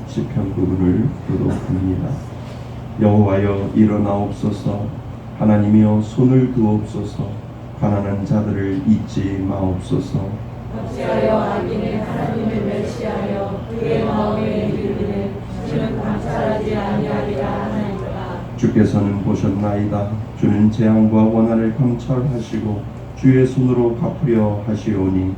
시편 부분을 교독합니다. 여호와여 일어나옵소서. 하나님이여 손을 두옵소서. 가난한 자들을 잊지 마옵소서. 어찌하여 악인이 하나님을 멸시하여 그의 마음에 이르기를 주는 감찰하지 아니하리라 하나이까. 주께서는 보셨나이다. 주는 재앙과 원한을 감찰하시고 주의 손으로 갚으려 하시오니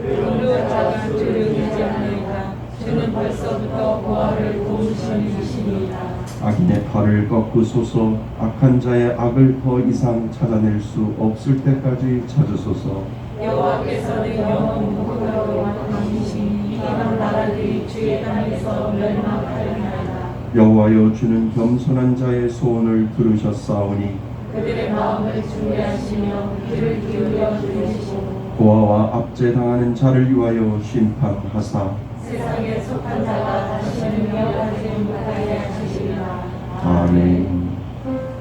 용도자가 주를 의지하나이다. 주는 벌써부터 보화를 도우시는 이시니이다. 악인의 팔을 꺾으소서. 악한 자의 악을 더 이상 찾아낼 수 없을 때까지 찾으소서. 여호와께서는 영원 무궁하고 왕이시니 이방 나라들이 주의 땅에서 멸망하리나이다. 여호와여 주는 겸손한 자의 소원을 들으셨사오니 그들의 마음을 준비하시며 귀를 기울여 들으시고 고아와 압제당하는 자를 위하여 심판하사 세상에 속한 자가 다시는 명하지 못하게 하시리라. 아멘.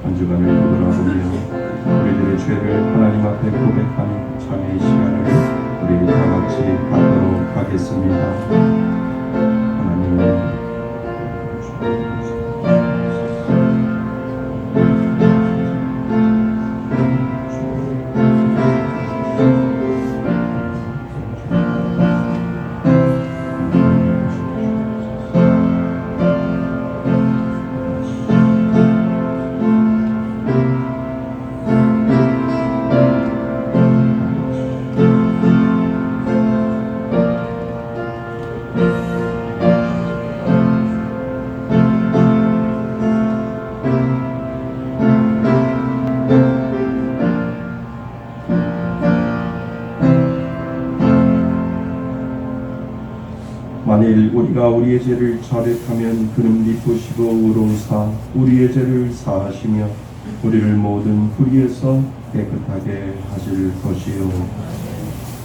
한 주간을 돌아보며 우리들의 죄를 하나님 앞에 고백하는 참회의 시간을 우리 다 같이 갖도록 하겠습니다. 하나님 만일 우리가 우리의 죄를 자백하면 그는 미쁘시고 의로우사 우리의 죄를 사하시며 우리를 모든 불의에서 깨끗하게 하실 것이요.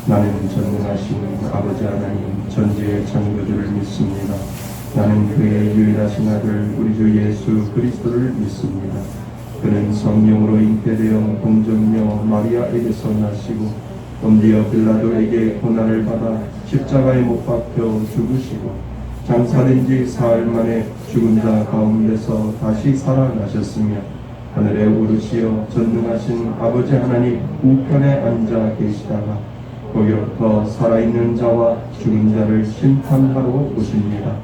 나는 전능하신 아버지 하나님 전지의 창조주를 믿습니다. 나는 그의 유일하신 아들 우리 주 예수 그리스도를 믿습니다. 그는 성령으로 잉태되어 동정녀 마리아에게서 나시고 본디어 빌라도에게 고난을 받아 십자가에 못 박혀 죽으시고 장사된 지 사흘 만에 죽은 자 가운데서 다시 살아나셨으며 하늘에 오르시어 전능하신 아버지 하나님 우편에 앉아 계시다가 거기로부터 살아있는 자와 죽은 자를 심판하러 오십니다.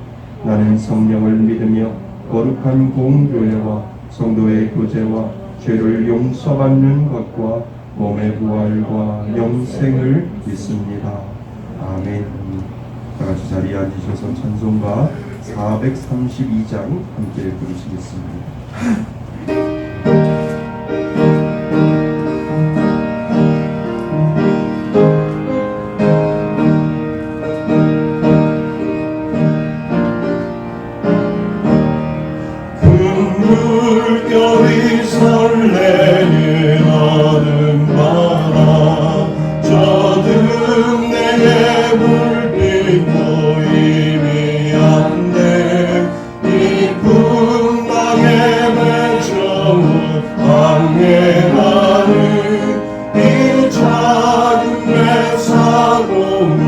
나는 성령을 믿으며 거룩한 공교회와 성도의 교제와 죄를 용서받는 것과 몸의 부활과 영생을 믿습니다. 아멘. 다같이 자리에 앉으셔서 찬송가 432장 함께 부르시겠습니다. 물결이 설레는 어둠 바다 저등 내게 불빛 보임이 안돼 이 풍랑에 맺혀온 항해하는 이 작은 배 사고는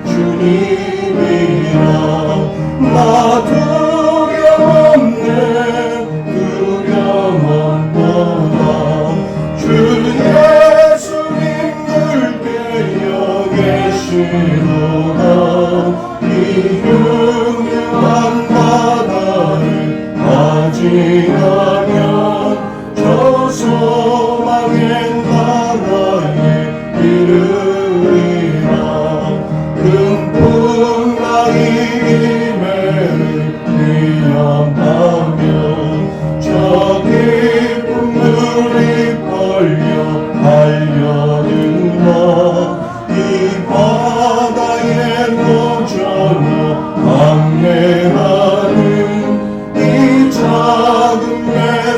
주님이라 나 두려움없네 주 예수님 물결 계시도다 이 흉흉한 바다를 맞이하면 저 소망의 나라에 이르리라 큰 풍랑이 임해를 위협하며 저 깊은 물이 벌려 달려들라 이 바다에 노저로 항해하는 이 작은 배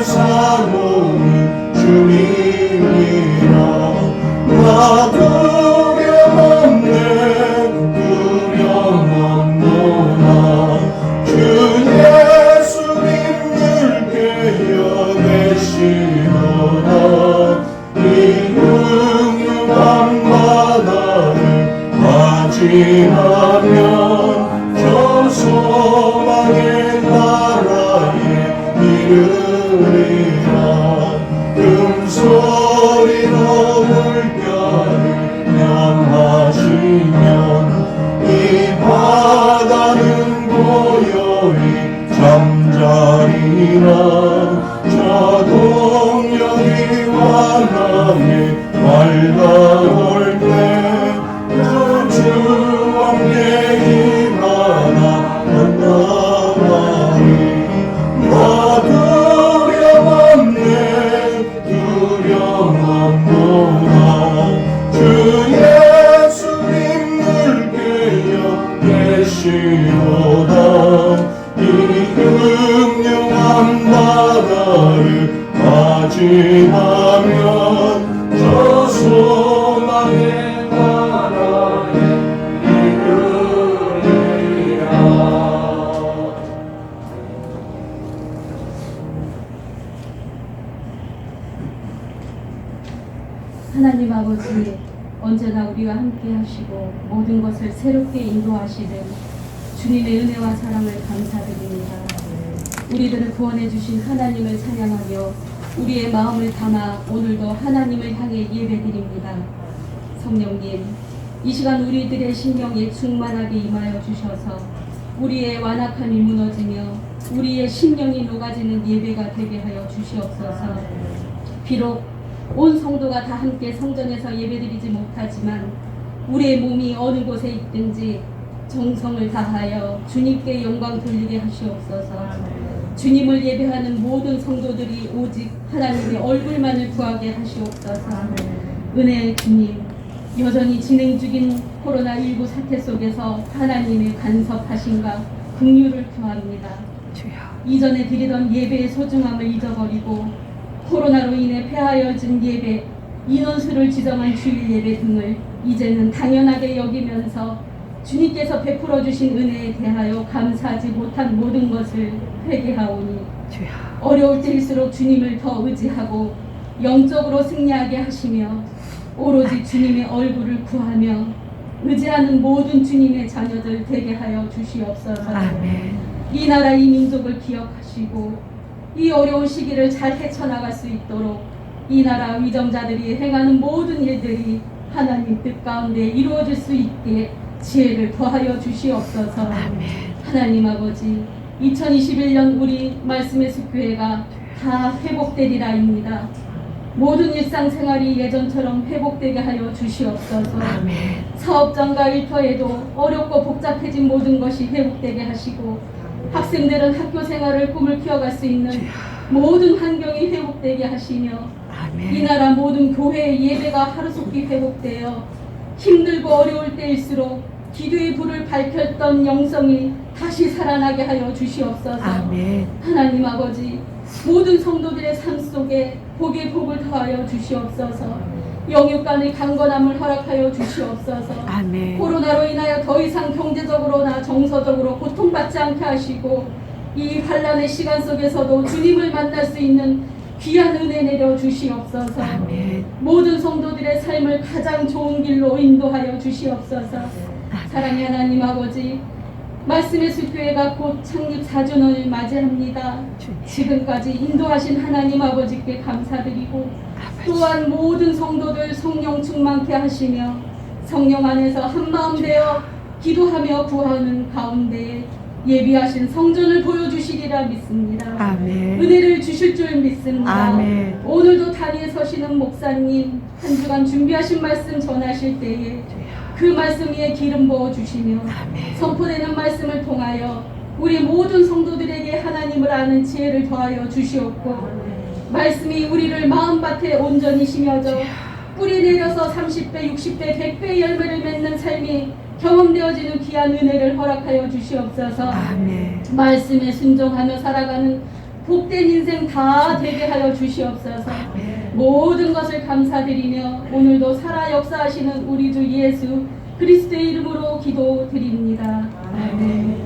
사고는 주님이라 나 두려움없네 두려움없노라 주 예수님 물결 계시도다 이 흉흉한 바다를 맞이하면 저 소망의 나라에 이르리라 금소리로 물결을 명하시면 이 바다는 고요히 잠자리라 저 동력이 완강히 밝아올 때저 주왕의 힘 하나 만나리 나 두려움없네 두려움없노라 주 예수님 물결 계시도다 이 흉흉한 바다를 맞이하면 저 소망의 나라에 이르리라. 하나님 아버지, 언제나 우리와 함께 하시고 모든 것을 새롭게 인도하시는 주님의 은혜와 사랑을 감사드립니다. 우리들을 구원해 주신 하나님을 찬양하며 우리의 마음을 담아 오늘도 하나님을 향해 예배드립니다. 성령님, 이 시간 우리들의 심령에 충만하게 임하여 주셔서 우리의 완악함이 무너지며 우리의 심령이 녹아지는 예배가 되게 하여 주시옵소서. 비록 온 성도가 다 함께 성전에서 예배드리지 못하지만 우리의 몸이 어느 곳에 있든지 정성을 다하여 주님께 영광 돌리게 하시옵소서. 주님을 예배하는 모든 성도들이 오직 하나님의 얼굴만을 구하게 하시옵소서. 은혜의 주님, 여전히 진행 중인 코로나19 사태 속에서 하나님의 간섭하심과 긍휼을 구합니다. 주여. 이전에 드리던 예배의 소중함을 잊어버리고 코로나로 인해 폐하여진 예배, 인원수를 지정한 주일 예배 등을 이제는 당연하게 여기면서 주님께서 베풀어 주신 은혜에 대하여 감사하지 못한 모든 것을 회개하오니 주여. 어려울 때일수록 주님을 더 의지하고 영적으로 승리하게 하시며 오로지 주님의 얼굴을 구하며 의지하는 모든 주님의 자녀들 되게 하여 주시옵소서. 아멘. 이 나라 이 민족을 기억하시고 이 어려운 시기를 잘 헤쳐나갈 수 있도록 이 나라 위정자들이 행하는 모든 일들이 하나님 뜻 가운데 이루어질 수 있게 지혜를 더하여 주시옵소서. 아멘. 하나님 아버지, 2021년 우리 말씀의 숲교회가 다 회복되리라입니다. 모든 일상생활이 예전처럼 회복되게 하여 주시옵소서. 아멘. 사업장과 일터에도 어렵고 복잡해진 모든 것이 회복되게 하시고 학생들은 학교 생활을 꿈을 키워갈 수 있는 모든 환경이 회복되게 하시며 이 아멘. 나라 모든 교회의 예배가 하루속히 회복되어 힘들고 어려울 때일수록 기도의 불을 밝혔던 영성이 다시 살아나게 하여 주시옵소서. 아멘. 하나님 아버지, 모든 성도들의 삶 속에 복의 복을 더하여 주시옵소서. 영육 간의 강건함을 허락하여 주시옵소서. 아멘. 코로나로 인하여 더 이상 경제적으로나 정서적으로 고통받지 않게 하시고 이 환란의 시간 속에서도 주님을 만날 수 있는 귀한 은혜 내려 주시옵소서. 아멘. 모든 성도들의 삶을 가장 좋은 길로 인도하여 주시옵소서. 사랑의 하나님 아버지, 말씀의 숲교회가 곧 창립 4주년을 맞이합니다. 지금까지 인도하신 하나님 아버지께 감사드리고 또한 모든 성도들 성령 충만케 하시며 성령 안에서 한마음 되어 기도하며 구하는 가운데 예비하신 성전을 보여주시리라 믿습니다. 아멘. 은혜를 주실 줄 믿습니다. 아멘. 오늘도 다리에 서시는 목사님 한 주간 준비하신 말씀 전하실 때에 그 말씀 위에 기름 부어주시며 아멘. 선포되는 말씀을 통하여 우리 모든 성도들에게 하나님을 아는 지혜를 더하여 주시옵고 말씀이 우리를 마음밭에 온전히 심어져 뿌리 내려서 30배, 60배, 100배의 열매를 맺는 삶이 경험되어지는 귀한 은혜를 허락하여 주시옵소서. 아멘. 말씀에 순종하며 살아가는 복된 인생 다 되게 하여 주시옵소서. 모든 것을 감사드리며 오늘도 살아 역사하시는 우리 주 예수 그리스도의 이름으로 기도드립니다. 아멘.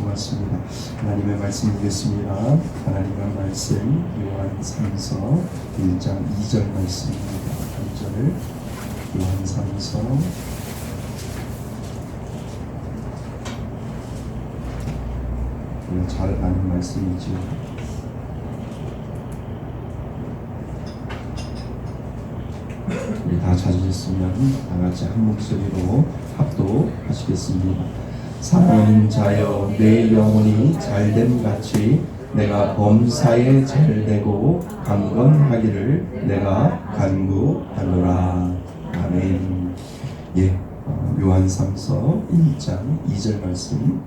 고맙습니다. 하나님의 말씀 읽겠습니다. 하나님의 말씀 요한 3서 1장 2절 말씀입니다. 1절 요한 3서 잘 아는 말씀이죠. 우리 다 찾으셨으면 다 같이 한 목소리로 합독하시겠습니다. 사랑하는 자여, 내 영혼이 잘됨 같이 내가 범사에 잘되고 강건하기를 내가 간구하노라. 아멘. 예, 요한 3서 1장 2절 말씀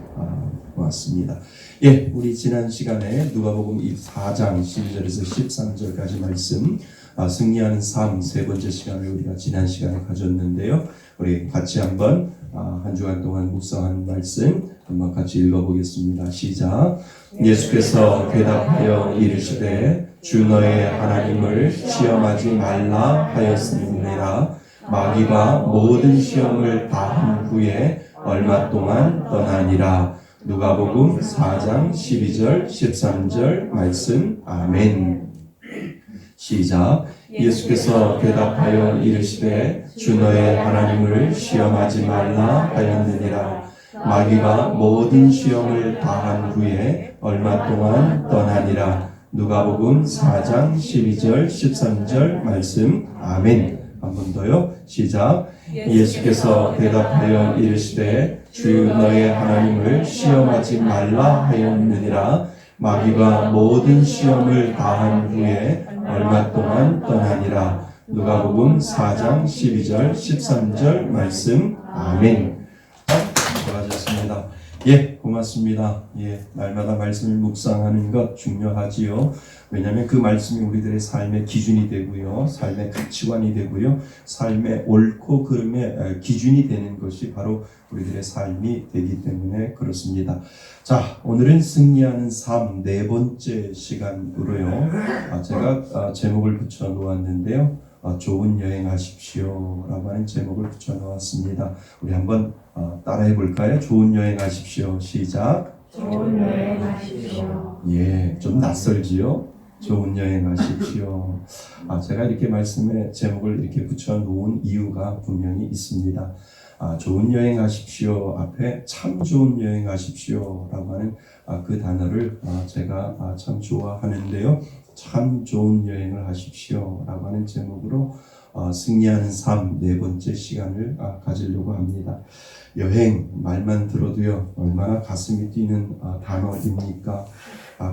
보았습니다. 예, 우리 지난 시간에 누가복음 4장 12절에서 13절까지 말씀 승리하는 삶 세 번째 시간을 우리가 지난 시간에 가졌는데요. 우리 같이 한번 한 주간 동안 묵상한 말씀 한번 같이 읽어보겠습니다. 시작. 예수께서 대답하여 이르시되 주 너의 하나님을 시험하지 말라 하였느니라. 마귀가 모든 시험을 다한 후에 얼마 동안 떠나니라. 누가복음 4장 12절 13절 말씀. 아멘. 시작. 예수께서 대답하여 이르시되 주 너의 하나님을 시험하지 말라 하였느니라. 마귀가 모든 시험을 다한 후에 얼마 동안 떠나니라. 누가복음 4장 12절 13절 말씀. 아멘. 한 번 더요. 시작. 예수께서 대답하여 이르시되 주 너의 하나님을 시험하지 말라 하였느니라. 마귀가 모든 시험을 다한 후에 얼마 동안 떠나니라. 누가복음 4장 12절 13절 말씀. 아멘. 수고하셨습니다. 예, 고맙습니다. 예, 날마다 말씀을 묵상하는 것 중요하지요. 왜냐하면 그 말씀이 우리들의 삶의 기준이 되고요, 삶의 가치관이 되고요, 삶의 옳고 그름의 기준이 되는 것이 바로 우리들의 삶이 되기 때문에 그렇습니다. 자, 오늘은 승리하는 삶 네 번째 시간으로요. 제가 제목을 붙여 놓았는데요. 좋은 여행 하십시오 라고 하는 제목을 붙여 놓았습니다. 우리 한번 따라해 볼까요? 좋은 여행 하십시오. 시작. 좋은 여행 하십시오. 예, 좀 낯설지요? 좋은 여행 하십시오. 제가 이렇게 말씀에 제목을 이렇게 붙여 놓은 이유가 분명히 있습니다. 좋은 여행 하십시오 앞에 참 좋은 여행 하십시오 라고 하는 그 단어를 제가 참 좋아하는데요. 참 좋은 여행을 하십시오 라고 하는 제목으로 승리하는 삶 네 번째 시간을 가지려고 합니다. 여행 말만 들어도요 얼마나 가슴이 뛰는 단어입니까?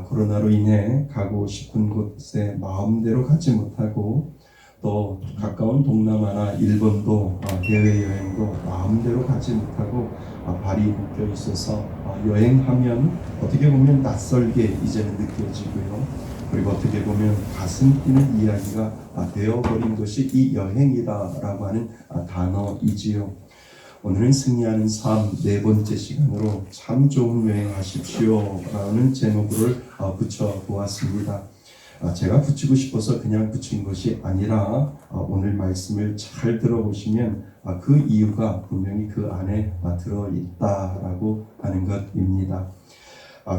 코로나로 인해 가고 싶은 곳에 마음대로 가지 못하고 또 가까운 동남아나 일본도 해외여행도 마음대로 가지 못하고 발이 묶여 있어서 여행하면 어떻게 보면 낯설게 이제는 느껴지고요. 그리고 어떻게 보면 가슴 뛰는 이야기가 되어버린 것이 이 여행이다라고 하는 단어이지요. 오늘은 승리하는 삶 네 번째 시간으로 참 좋은 여행 하십시오 라는 제목을 붙여보았습니다. 제가 붙이고 싶어서 그냥 붙인 것이 아니라 오늘 말씀을 잘 들어보시면 그 이유가 분명히 그 안에 들어있다라고 하는 것입니다.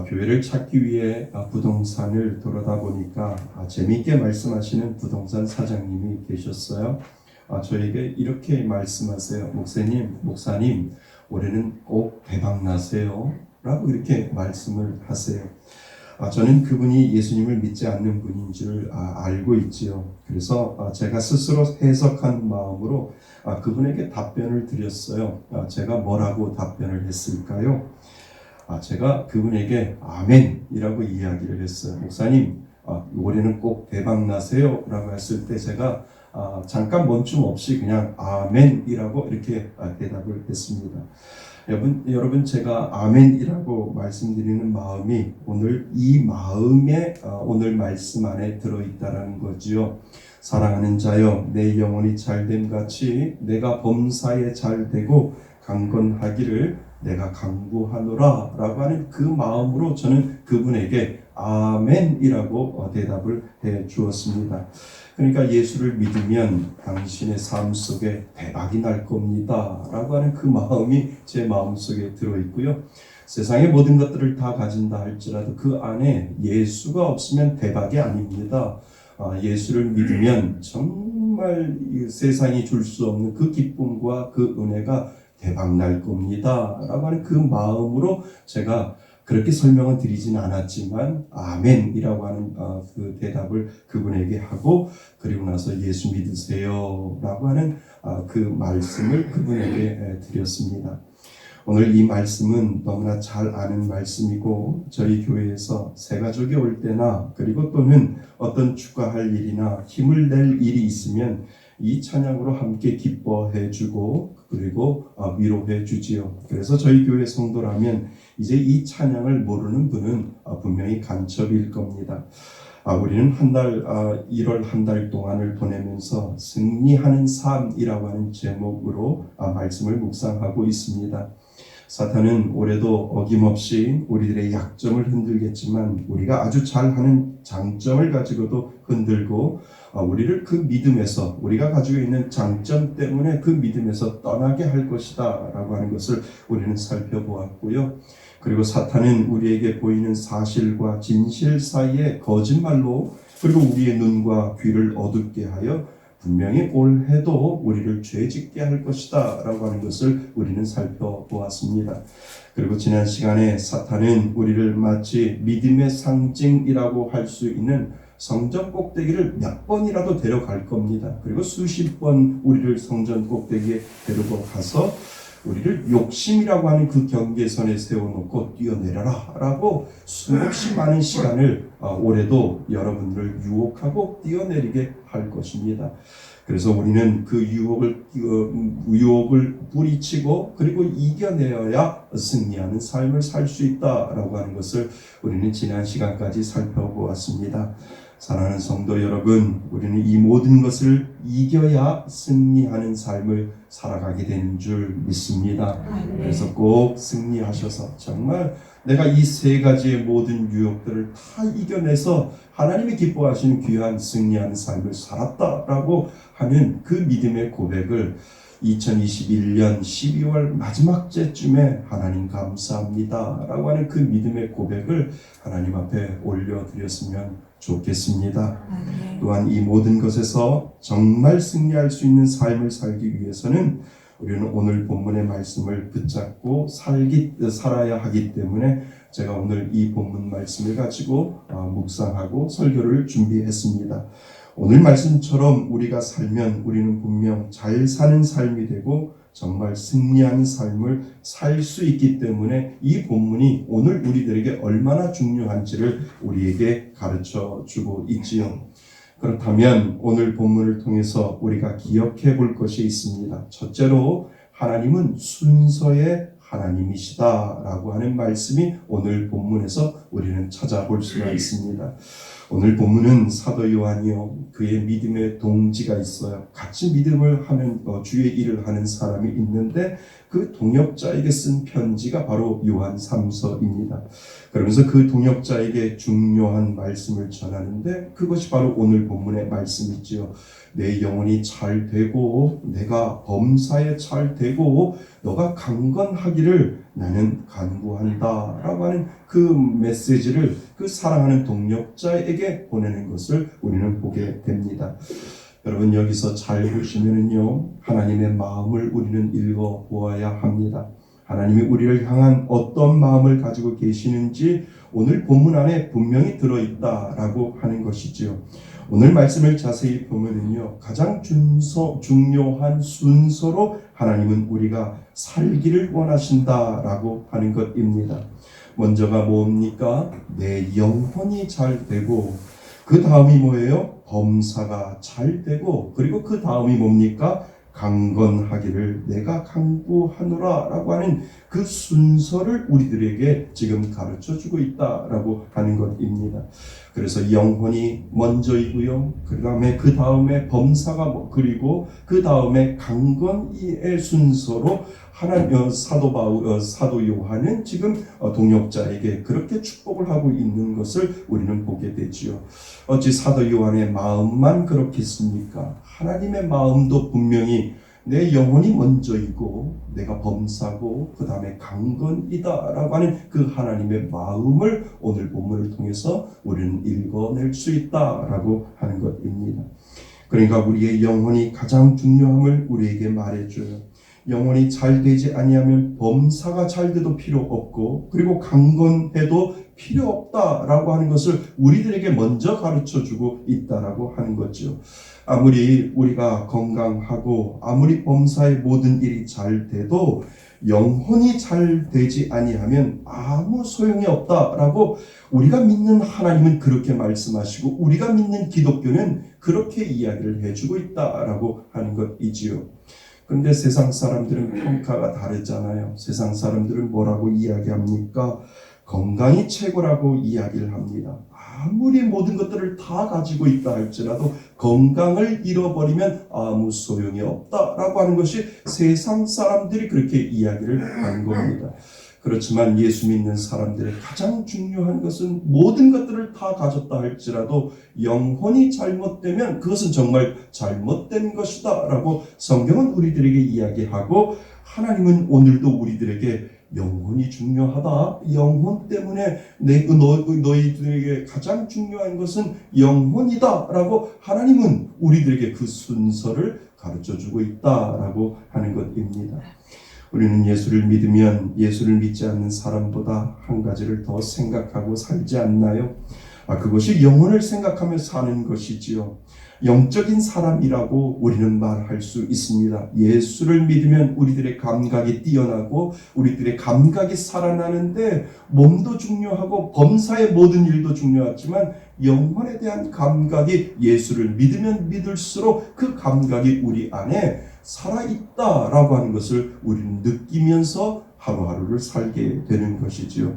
교회를 찾기 위해 부동산을 돌아다 보니까 재미있게 말씀하시는 부동산 사장님이 계셨어요. 저에게 이렇게 말씀하세요. 목사님, 올해는 꼭 대박 나세요 라고 이렇게 말씀을 하세요. 저는 그분이 예수님을 믿지 않는 분인 줄 알고 있지요. 그래서 제가 스스로 해석한 마음으로 그분에게 답변을 드렸어요. 제가 뭐라고 답변을 했을까요? 제가 그분에게 아멘이라고 이야기를 했어요. 목사님, 올해는 꼭 대박 나세요 라고 했을 때 제가 잠깐 멈춤 없이 그냥 아멘이라고 이렇게 대답을 했습니다. 여러분 제가 아멘이라고 말씀드리는 마음이 오늘 이 마음에 오늘 말씀 안에 들어있다라는 거지요. 사랑하는 자여, 내 영혼이 잘됨 같이 내가 범사에 잘되고 강건하기를 내가 간구하노라 라고 하는 그 마음으로 저는 그분에게 아멘이라고 대답을 해 주었습니다. 그러니까 예수를 믿으면 당신의 삶 속에 대박이 날 겁니다 라고 하는 그 마음이 제 마음속에 들어있고요. 세상의 모든 것들을 다 가진다 할지라도 그 안에 예수가 없으면 대박이 아닙니다. 예수를 믿으면 정말 이 세상이 줄 수 없는 그 기쁨과 그 은혜가 대박 날 겁니다. 라고 하는 그 마음으로 제가 그렇게 설명은 드리진 않았지만 아멘이라고 하는 그 대답을 그분에게 하고 그리고 나서 예수 믿으세요 라고 하는 그 말씀을 그분에게 드렸습니다. 오늘 이 말씀은 너무나 잘 아는 말씀이고 저희 교회에서 새가족이 올 때나 그리고 또는 어떤 축하할 일이나 힘을 낼 일이 있으면 이 찬양으로 함께 기뻐해 주고 그리고 위로해 주지요. 그래서 저희 교회 성도라면 이제 이 찬양을 모르는 분은 분명히 간첩일 겁니다. 우리는 1월 한 달 동안을 보내면서 승리하는 삶이라고 하는 제목으로 말씀을 묵상하고 있습니다. 사탄은 올해도 어김없이 우리들의 약점을 흔들겠지만 우리가 아주 잘하는 장점을 가지고도 흔들고 우리를 그 믿음에서 우리가 가지고 있는 장점 때문에 그 믿음에서 떠나게 할 것이다 라고 하는 것을 우리는 살펴보았고요. 그리고 사탄은 우리에게 보이는 사실과 진실 사이에 거짓말로 그리고 우리의 눈과 귀를 어둡게 하여 분명히 올해도 우리를 죄짓게 할 것이다 라고 하는 것을 우리는 살펴보았습니다. 그리고 지난 시간에 사탄은 우리를 마치 믿음의 상징이라고 할 수 있는 성전 꼭대기를 몇 번이라도 데려갈 겁니다. 그리고 수십 번 우리를 성전 꼭대기에 데리고 가서 우리를 욕심이라고 하는 그 경계선에 세워놓고 뛰어내려라 라고 수없이 많은 시간을 올해도 여러분들을 유혹하고 뛰어내리게 할 것입니다. 그래서 우리는 그 유혹을 뿌리치고 그리고 이겨내어야 승리하는 삶을 살 수 있다라고 하는 것을 우리는 지난 시간까지 살펴보았습니다. 사랑하는 성도 여러분, 우리는 이 모든 것을 이겨야 승리하는 삶을 살아가게 되는 줄 믿습니다. 그래서 꼭 승리하셔서 정말 내가 이 세 가지의 모든 유혹들을 다 이겨내서 하나님이 기뻐하시는 귀한 승리하는 삶을 살았다라고 하는 그 믿음의 고백을 2021년 12월 마지막 주쯤에 하나님 감사합니다 라고 하는 그 믿음의 고백을 하나님 앞에 올려드렸으면 좋겠습니다. 또한 이 모든 것에서 정말 승리할 수 있는 삶을 살기 위해서는 우리는 오늘 본문의 말씀을 붙잡고 살아야 하기 때문에 제가 오늘 이 본문 말씀을 가지고 묵상하고 설교를 준비했습니다. 오늘 말씀처럼 우리가 살면 우리는 분명 잘 사는 삶이 되고 정말 승리하는 삶을 살 수 있기 때문에 이 본문이 오늘 우리들에게 얼마나 중요한지를 우리에게 가르쳐 주고 있지요. 그렇다면 오늘 본문을 통해서 우리가 기억해 볼 것이 있습니다. 첫째로 하나님은 순서의 하나님이시다라고 하는 말씀이 오늘 본문에서 우리는 찾아볼 수가 있습니다. 오늘 본문은 사도 요한이요, 그의 믿음의 동지가 있어요. 같이 믿음을 하는 주의 일을 하는 사람이 있는데 그 동역자에게 쓴 편지가 바로 요한 3서입니다. 그러면서 그 동역자에게 중요한 말씀을 전하는데 그것이 바로 오늘 본문의 말씀이지요. 내 영혼이 잘 되고 내가 범사에 잘 되고 너가 강건하기를 나는 간구한다 라고 하는 그 메시지를 그 사랑하는 동역자에게 보내는 것을 우리는 보게 됩니다. 여러분 여기서 잘 보시면은요, 하나님의 마음을 우리는 읽어 보아야 합니다. 하나님이 우리를 향한 어떤 마음을 가지고 계시는지 오늘 본문 안에 분명히 들어있다라고 하는 것이지요. 오늘 말씀을 자세히 보면은요, 가장 중요한 순서로 하나님은 우리가 살기를 원하신다라고 하는 것입니다. 먼저가 뭡니까? 내 영혼이 잘 되고, 그 다음이 뭐예요? 범사가 잘 되고, 그리고 그 다음이 뭡니까? 강건하기를 내가 강구하노라 라고 하는 그 순서를 우리들에게 지금 가르쳐 주고 있다라고 하는 것입니다. 그래서 영혼이 먼저이고요. 그 다음에 범사가 그리고 그 다음에 강건의 순서로 사도 요한은 지금 동역자에게 그렇게 축복을 하고 있는 것을 우리는 보게 되지요. 어찌 사도 요한의 마음만 그렇겠습니까? 하나님의 마음도 분명히 내 영혼이 먼저이고 내가 범사고 그 다음에 강건이다라고 하는 그 하나님의 마음을 오늘 본문을 통해서 우리는 읽어낼 수 있다라고 하는 것입니다. 그러니까 우리의 영혼이 가장 중요함을 우리에게 말해줘요. 영혼이 잘 되지 아니하면 범사가 잘 돼도 필요 없고 그리고 강건해도 필요 없다라고 하는 것을 우리들에게 먼저 가르쳐주고 있다라고 하는 거죠. 아무리 우리가 건강하고 아무리 범사의 모든 일이 잘 돼도 영혼이 잘 되지 아니하면 아무 소용이 없다라고 우리가 믿는 하나님은 그렇게 말씀하시고 우리가 믿는 기독교는 그렇게 이야기를 해주고 있다라고 하는 것이지요. 그런데 세상 사람들은 평가가 다르잖아요. 세상 사람들은 뭐라고 이야기합니까? 건강이 최고라고 이야기를 합니다. 아무리 모든 것들을 다 가지고 있다 할지라도 건강을 잃어버리면 아무 소용이 없다라고 하는 것이 세상 사람들이 그렇게 이야기를 하는 겁니다. 그렇지만 예수 믿는 사람들의 가장 중요한 것은 모든 것들을 다 가졌다 할지라도 영혼이 잘못되면 그것은 정말 잘못된 것이다 라고 성경은 우리들에게 이야기하고 하나님은 오늘도 우리들에게 영혼이 중요하다. 영혼 때문에 너희들에게 가장 중요한 것은 영혼이다 라고 하나님은 우리들에게 그 순서를 가르쳐주고 있다라고 하는 것입니다. 우리는 예수를 믿으면 예수를 믿지 않는 사람보다 한 가지를 더 생각하고 살지 않나요? 그것이 영혼을 생각하며 사는 것이지요. 영적인 사람이라고 우리는 말할 수 있습니다. 예수를 믿으면 우리들의 감각이 뛰어나고 우리들의 감각이 살아나는데 몸도 중요하고 범사의 모든 일도 중요하지만 영혼에 대한 감각이 예수를 믿으면 믿을수록 그 감각이 우리 안에 살아있다라고 하는 것을 우리는 느끼면서 하루하루를 살게 되는 것이지요.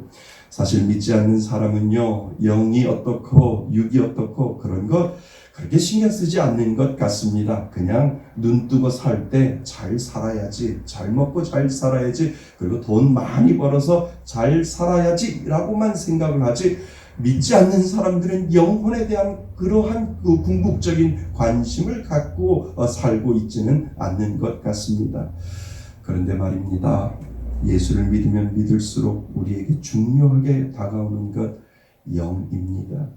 사실 믿지 않는 사람은요, 영이 어떻고 육이 어떻고 그런 것 그렇게 신경 쓰지 않는 것 같습니다. 그냥 눈 뜨고 살 때 잘 살아야지, 잘 먹고 잘 살아야지, 그리고 돈 많이 벌어서 잘 살아야지 라고만 생각을 하지, 믿지 않는 사람들은 영혼에 대한 그러한 그 궁극적인 관심을 갖고 살고 있지는 않는 것 같습니다. 그런데 말입니다. 예수를 믿으면 믿을수록 우리에게 중요하게 다가오는 것 영입니다.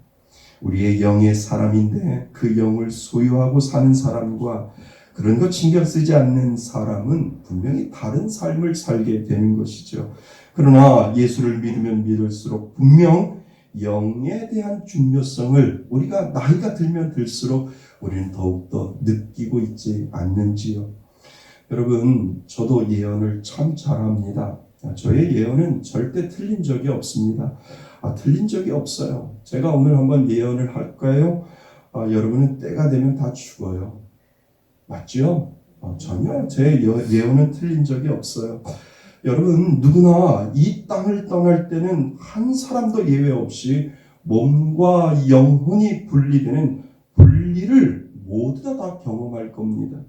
우리의 영의 사람인데 그 영을 소유하고 사는 사람과 그런 것 신경 쓰지 않는 사람은 분명히 다른 삶을 살게 되는 것이죠. 그러나 예수를 믿으면 믿을수록 분명 영에 대한 중요성을 우리가 나이가 들면 들수록 우리는 더욱더 느끼고 있지 않는지요. 여러분, 저도 예언을 참 잘합니다. 저의 예언은 절대 틀린 적이 없습니다. 틀린 적이 없어요. 제가 오늘 한번 예언을 할까요? 여러분은 때가 되면 다 죽어요. 맞죠? 전혀 제 예언은 틀린 적이 없어요. 여러분, 누구나 이 땅을 떠날 때는 한 사람도 예외 없이 몸과 영혼이 분리되는 분리를 모두 다 경험할 겁니다.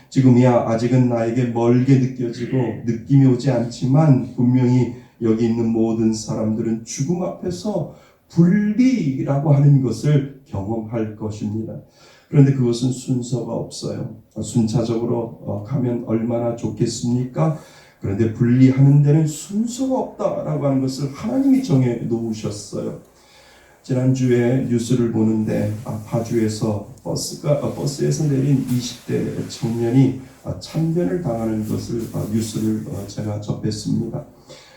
지금이야 아직은 나에게 멀게 느껴지고 느낌이 오지 않지만 분명히 여기 있는 모든 사람들은 죽음 앞에서 분리라고 하는 것을 경험할 것입니다. 그런데 그것은 순서가 없어요. 순차적으로 가면 얼마나 좋겠습니까? 그런데 분리하는 데는 순서가 없다라고 하는 것을 하나님이 정해 놓으셨어요. 지난주에 뉴스를 보는데 파주에서 버스에서 내린 20대 청년이 참변을 당하는 것을 뉴스를 제가 접했습니다.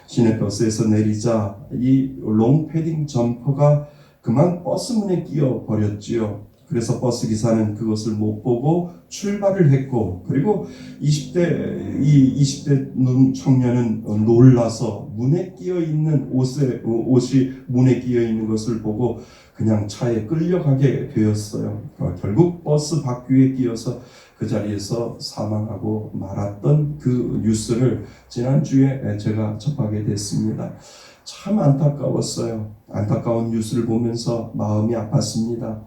시내버스에서 내리자 이 롱패딩 점퍼가 그만 버스 문에 끼어 버렸지요. 그래서 버스 기사는 그것을 못 보고 출발을 했고, 그리고 20대 청년은 놀라서 문에 끼어 있는 옷이 문에 끼어 있는 것을 보고 그냥 차에 끌려가게 되었어요. 결국 버스 바퀴에 끼어서 그 자리에서 사망하고 말았던 그 뉴스를 지난주에 제가 접하게 됐습니다. 참 안타까웠어요. 안타까운 뉴스를 보면서 마음이 아팠습니다.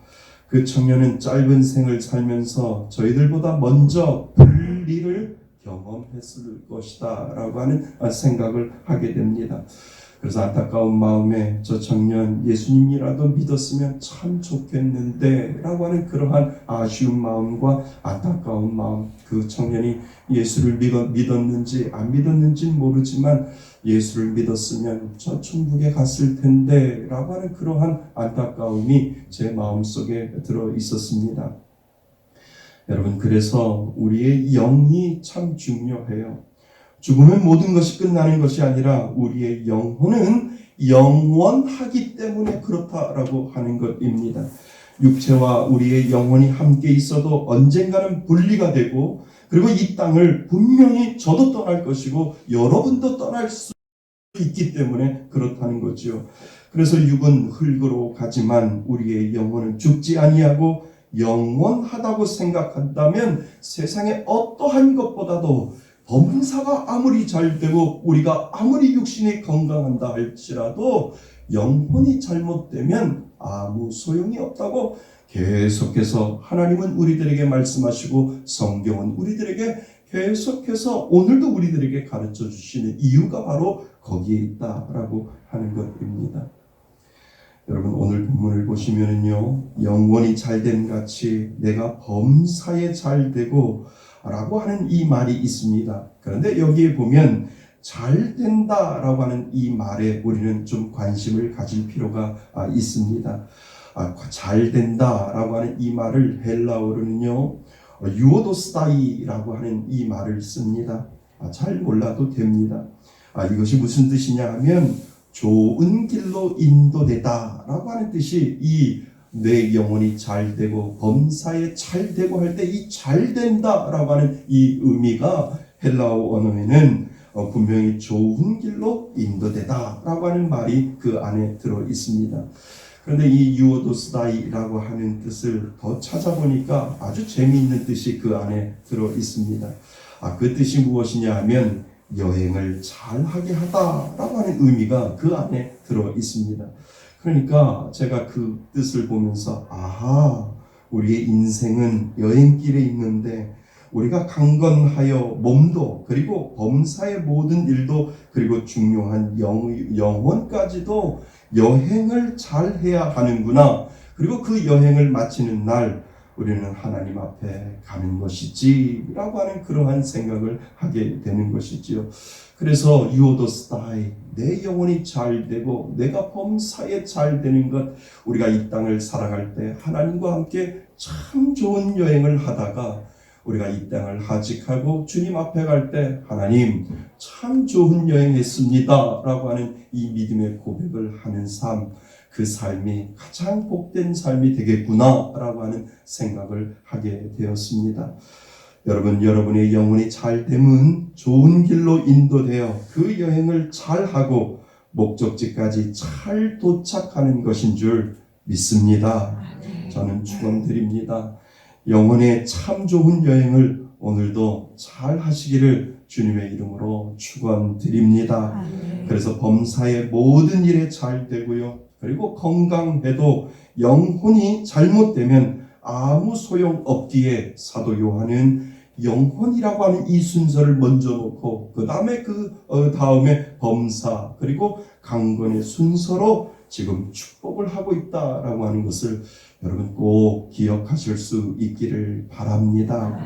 그 청년은 짧은 생을 살면서 저희들보다 먼저 분리를 경험했을 것이다 라고 하는 생각을 하게 됩니다. 그래서 안타까운 마음에 저 청년 예수님이라도 믿었으면 참 좋겠는데 라고 하는 그러한 아쉬운 마음과 안타까운 마음, 그 청년이 예수를 믿었는지 안 믿었는지는 모르지만 예수를 믿었으면 저 천국에 갔을 텐데 라고 하는 그러한 안타까움이 제 마음속에 들어 있었습니다. 여러분, 그래서 우리의 영이 참 중요해요. 죽으면 모든 것이 끝나는 것이 아니라 우리의 영혼은 영원하기 때문에 그렇다라고 하는 것입니다. 육체와 우리의 영혼이 함께 있어도 언젠가는 분리가 되고, 그리고 이 땅을 분명히 저도 떠날 것이고 여러분도 떠날 수 있기 때문에 그렇다는 거죠. 그래서 육은 흙으로 가지만 우리의 영혼은 죽지 아니하고 영원하다고 생각한다면 세상의 어떠한 것보다도 범사가 아무리 잘 되고 우리가 아무리 육신이 건강한다 할지라도 영혼이 잘못되면 아무 소용이 없다고 계속해서 하나님은 우리들에게 말씀하시고 성경은 우리들에게 계속해서 오늘도 우리들에게 가르쳐 주시는 이유가 바로 거기에 있다라고 하는 것입니다. 여러분, 오늘 본문을 보시면은요, 영원히 잘됨 같이 내가 범사에 잘되고 라고 하는 이 말이 있습니다. 그런데 여기에 보면 잘된다라고 하는 이 말에 우리는 좀 관심을 가질 필요가 있습니다. 잘된다라고 하는 이 말을 헬라어로는요, 유오도스다이라고 하는 이 말을 씁니다. 잘 몰라도 됩니다. 이것이 무슨 뜻이냐 하면 좋은 길로 인도되다 라고 하는 뜻이, 이 내 영혼이 잘되고 범사에 잘되고 할 때 이 잘된다 라고 하는 이 의미가 헬라어 언어에는 분명히 좋은 길로 인도되다 라고 하는 말이 그 안에 들어 있습니다. 그런데 이 유오도스다이라고 하는 뜻을 더 찾아보니까 아주 재미있는 뜻이 그 안에 들어 있습니다. 그 뜻이 무엇이냐 하면 여행을 잘하게 하다라고 하는 의미가 그 안에 들어 있습니다. 그러니까 제가 그 뜻을 보면서 우리의 인생은 여행길에 있는데 우리가 강건하여 몸도, 그리고 범사의 모든 일도, 그리고 중요한 영혼까지도 여행을 잘 해야 하는구나. 그리고 그 여행을 마치는 날 우리는 하나님 앞에 가는 것이지 라고 하는 그러한 생각을 하게 되는 것이지요. 그래서 유오도스다이, 내 영혼이 잘 되고 내가 범사에 잘 되는 것, 우리가 이 땅을 살아갈 때 하나님과 함께 참 좋은 여행을 하다가 우리가 이 땅을 하직하고 주님 앞에 갈 때 하나님 참 좋은 여행했습니다 라고 하는 이 믿음의 고백을 하는 삶, 그 삶이 가장 복된 삶이 되겠구나 라고 하는 생각을 하게 되었습니다. 여러분, 여러분의 영혼이 잘됨은 좋은 길로 인도되어 그 여행을 잘하고 목적지까지 잘 도착하는 것인 줄 믿습니다. 저는 축원드립니다. 영혼의 참 좋은 여행을 오늘도 잘 하시기를 주님의 이름으로 축원드립니다. 그래서 범사의 모든 일에 잘 되고요, 그리고 건강해도 영혼이 잘못되면 아무 소용 없기에 사도 요한은 영혼이라고 하는 이 순서를 먼저 놓고 그 다음에 다음에 범사, 그리고 강건의 순서로 지금 축복을 하고 있다라고 하는 것을 여러분 꼭 기억하실 수 있기를 바랍니다.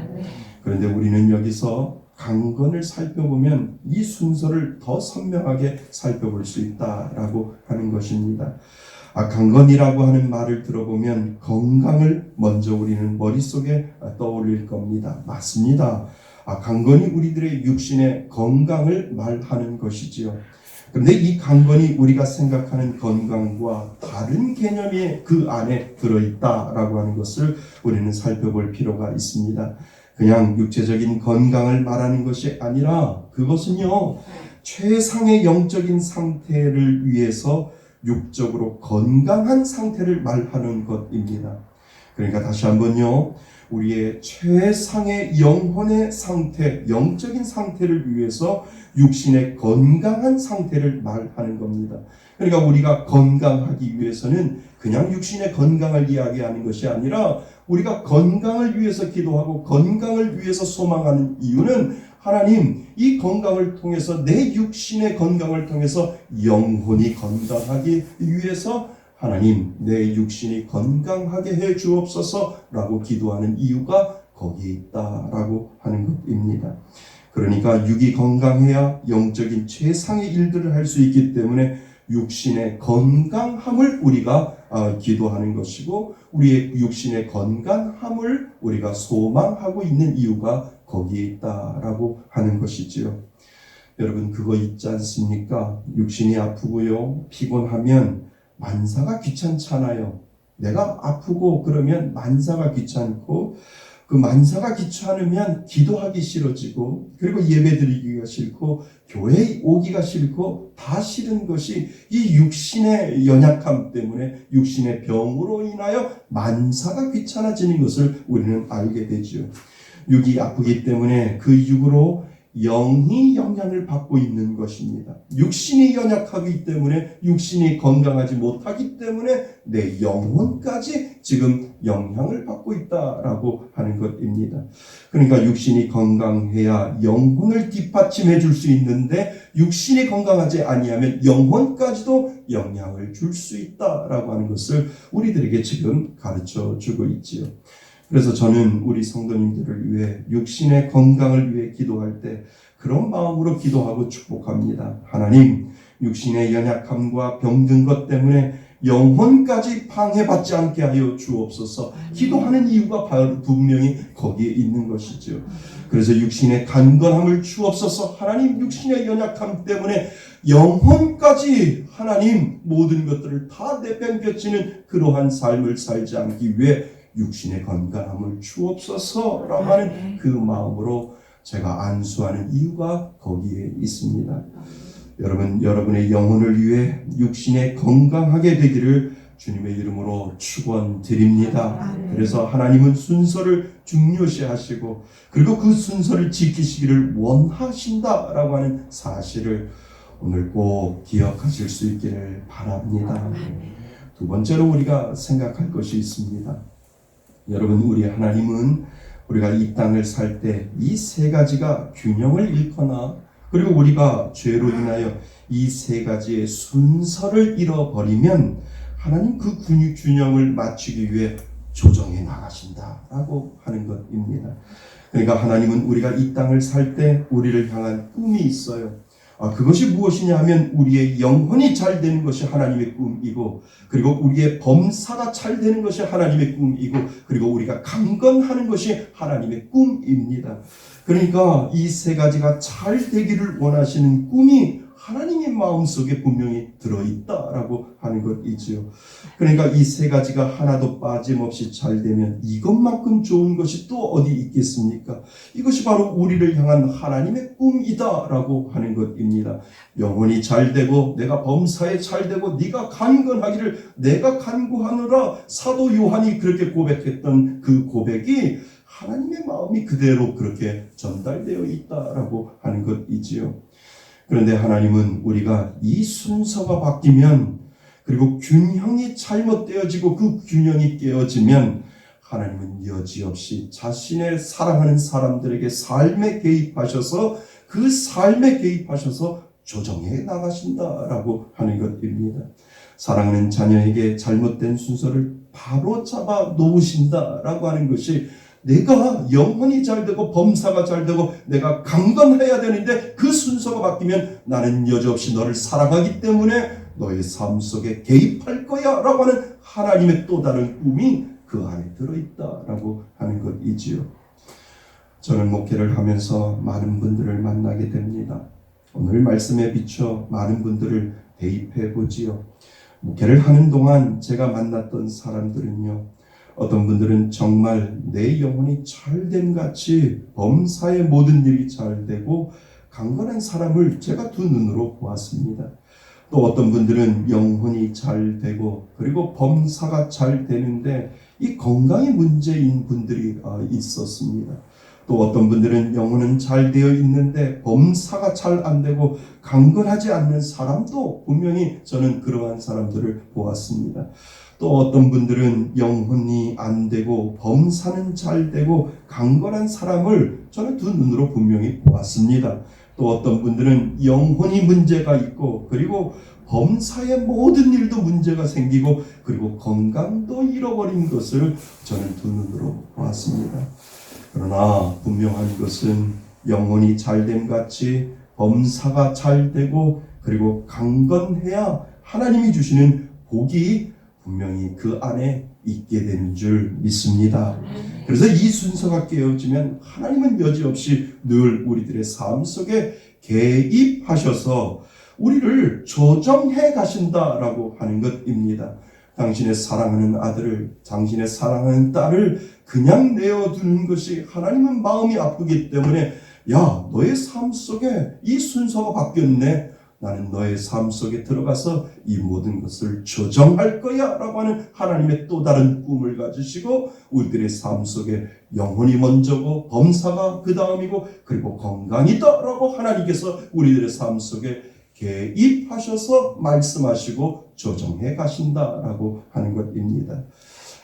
그런데 우리는 여기서 강건을 살펴보면 이 순서를 더 선명하게 살펴볼 수 있다라고 하는 것입니다. 강건이라고 하는 말을 들어보면 건강을 먼저 우리는 머릿속에 떠올릴 겁니다. 맞습니다. 강건이 우리들의 육신의 건강을 말하는 것이지요. 그런데 이 강건이 우리가 생각하는 건강과 다른 개념이 그 안에 들어있다라고 하는 것을 우리는 살펴볼 필요가 있습니다. 그냥 육체적인 건강을 말하는 것이 아니라 그것은요, 최상의 영적인 상태를 위해서 육적으로 건강한 상태를 말하는 것입니다. 그러니까 다시 한번요, 우리의 최상의 영혼의 상태, 영적인 상태를 위해서 육신의 건강한 상태를 말하는 겁니다. 그러니까 우리가 건강하기 위해서는 그냥 육신의 건강을 이야기하는 것이 아니라 우리가 건강을 위해서 기도하고 건강을 위해서 소망하는 이유는 하나님, 이 건강을 통해서 내 육신의 건강을 통해서 영혼이 건강하기 위해서 하나님, 내 육신이 건강하게 해 주옵소서라고 기도하는 이유가 거기에 있다라고 하는 것입니다. 그러니까 육이 건강해야 영적인 최상의 일들을 할 수 있기 때문에 육신의 건강함을 우리가 기도하는 것이고, 우리의 육신의 건강함을 우리가 소망하고 있는 이유가 거기에 있다라고 하는 것이지요. 여러분, 그거 있지 않습니까? 육신이 아프고요, 피곤하면 만사가 귀찮잖아요. 내가 아프고 그러면 만사가 귀찮고, 그 만사가 귀찮으면 기도하기 싫어지고, 그리고 예배드리기가 싫고, 교회에 오기가 싫고, 다 싫은 것이 이 육신의 연약함 때문에, 육신의 병으로 인하여 만사가 귀찮아지는 것을 우리는 알게 되죠. 육이 아프기 때문에 그 육으로 영이 영향을 받고 있는 것입니다. 육신이 연약하기 때문에, 육신이 건강하지 못하기 때문에 내 영혼까지 지금 영향을 받고 있다라고 하는 것입니다. 그러니까 육신이 건강해야 영혼을 뒷받침해 줄 수 있는데, 육신이 건강하지 아니하면 영혼까지도 영향을 줄 수 있다라고 하는 것을 우리들에게 지금 가르쳐 주고 있지요. 그래서 저는 우리 성도님들을 위해, 육신의 건강을 위해 기도할 때 그런 마음으로 기도하고 축복합니다. 하나님, 육신의 연약함과 병든 것 때문에 영혼까지 방해받지 않게 하여 주옵소서. 기도하는 이유가 바로 분명히 거기에 있는 것이죠. 그래서 육신의 강건함을 주옵소서. 하나님, 육신의 연약함 때문에 영혼까지 하나님 모든 것들을 다 내팽개치는 그러한 삶을 살지 않기 위해 육신의 건강함을 주옵소서라고 하는 그 마음으로 제가 안수하는 이유가 거기에 있습니다. 여러분, 여러분의 영혼을 위해 육신에 건강하게 되기를 주님의 이름으로 축원드립니다. 그래서 하나님은 순서를 중요시하시고, 그리고 그 순서를 지키시기를 원하신다라고 하는 사실을 오늘 꼭 기억하실 수 있기를 바랍니다. 두 번째로 우리가 생각할 것이 있습니다. 여러분, 우리 하나님은 우리가 이 땅을 살 때 이 세 가지가 균형을 잃거나, 그리고 우리가 죄로 인하여 이 세 가지의 순서를 잃어버리면 하나님 그 균형을 맞추기 위해 조정해 나가신다라고 하는 것입니다. 그러니까 하나님은 우리가 이 땅을 살 때 우리를 향한 꿈이 있어요. 그것이 무엇이냐 하면 우리의 영혼이 잘 되는 것이 하나님의 꿈이고, 그리고 우리의 범사가 잘 되는 것이 하나님의 꿈이고, 그리고 우리가 강건하는 것이 하나님의 꿈입니다. 그러니까 이 세 가지가 잘 되기를 원하시는 꿈이 하나님의 마음속에 분명히 들어있다라고 하는 것이지요. 그러니까 이 세 가지가 하나도 빠짐없이 잘 되면 이것만큼 좋은 것이 또 어디 있겠습니까? 이것이 바로 우리를 향한 하나님의 꿈이다라고 하는 것입니다. 영혼이 잘 되고, 내가 범사에 잘 되고, 네가 강건하기를 내가 간구하노라, 사도 요한이 그렇게 고백했던 그 고백이 하나님의 마음이 그대로 그렇게 전달되어 있다라고 하는 것이지요. 그런데 하나님은 우리가 이 순서가 바뀌면, 그리고 균형이 잘못되어지고 그 균형이 깨어지면 하나님은 여지없이 자신의 사랑하는 사람들에게 삶에 개입하셔서 그 삶에 개입하셔서 조정해 나가신다라고 하는 것입니다. 사랑하는 자녀에게 잘못된 순서를 바로 잡아 놓으신다라고 하는 것이, 내가 영혼이 잘 되고 범사가 잘 되고 내가 강건해야 되는데 그 순서가 바뀌면 나는 여지없이 너를 사랑하기 때문에 너의 삶 속에 개입할 거야 라고 하는 하나님의 또 다른 꿈이 그 안에 들어있다라고 하는 것이지요. 저는 목회를 하면서 많은 분들을 만나게 됩니다. 오늘 말씀에 비춰 많은 분들을 대입해 보지요. 목회를 하는 동안 제가 만났던 사람들은요, 어떤 분들은 정말 내 영혼이 잘됨 같이 범사의 모든 일이 잘 되고 강건한 사람을 제가 두 눈으로 보았습니다. 또 어떤 분들은 영혼이 잘 되고 그리고 범사가 잘 되는데 이 건강이 문제인 분들이 있었습니다. 또 어떤 분들은 영혼은 잘 되어 있는데 범사가 잘 안 되고 강건하지 않는 사람도 분명히 저는 그러한 사람들을 보았습니다. 또 어떤 분들은 영혼이 안 되고 범사는 잘 되고 강건한 사람을 저는 두 눈으로 분명히 보았습니다. 또 어떤 분들은 영혼이 문제가 있고 그리고 범사의 모든 일도 문제가 생기고 그리고 건강도 잃어버린 것을 저는 두 눈으로 보았습니다. 그러나 분명한 것은 영혼이 잘됨 같이 범사가 잘 되고 그리고 강건해야 하나님이 주시는 복이 분명히 그 안에 있게 되는 줄 믿습니다. 그래서 이 순서가 깨어지면 하나님은 여지없이 늘 우리들의 삶 속에 개입하셔서 우리를 조정해 가신다라고 하는 것입니다. 당신의 사랑하는 아들을, 당신의 사랑하는 딸을 그냥 내어두는 것이 하나님은 마음이 아프기 때문에 야, 너의 삶 속에 이 순서가 바뀌었네. 나는 너의 삶 속에 들어가서 이 모든 것을 조정할 거야 라고 하는 하나님의 또 다른 꿈을 가지시고 우리들의 삶 속에 영혼이 먼저고 범사가 그 다음이고 그리고 건강이다 라고 하나님께서 우리들의 삶 속에 개입하셔서 말씀하시고 조정해 가신다라고 하는 것입니다.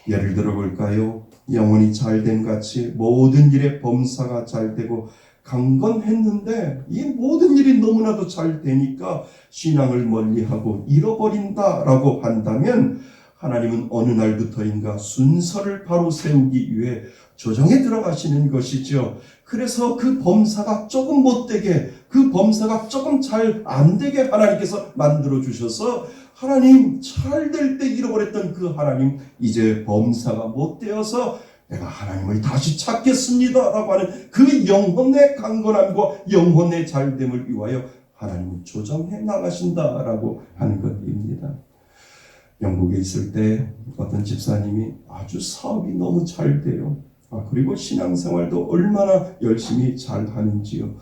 예를 들어 볼까요? 영혼이 잘됨 같이 모든 일에 범사가 잘 되고 강건했는데 이 모든 일이 너무나도 잘 되니까 신앙을 멀리하고 잃어버린다라고 한다면 하나님은 어느 날부터인가 순서를 바로 세우기 위해 조정에 들어가시는 것이죠. 그래서 그 범사가 조금 못되게, 그 범사가 조금 잘 안되게 하나님께서 만들어 주셔서 하나님 잘 될 때 잃어버렸던 그 하나님 이제 범사가 못되어서 내가 하나님을 다시 찾겠습니다 라고 하는 그 영혼의 강건함과 영혼의 잘됨을 위하여 하나님은 조정해 나가신다라고 하는 것입니다. 영국에 있을 때 어떤 집사님이 아주 사업이 너무 잘 돼요. 그리고 신앙생활도 얼마나 열심히 잘 하는지요.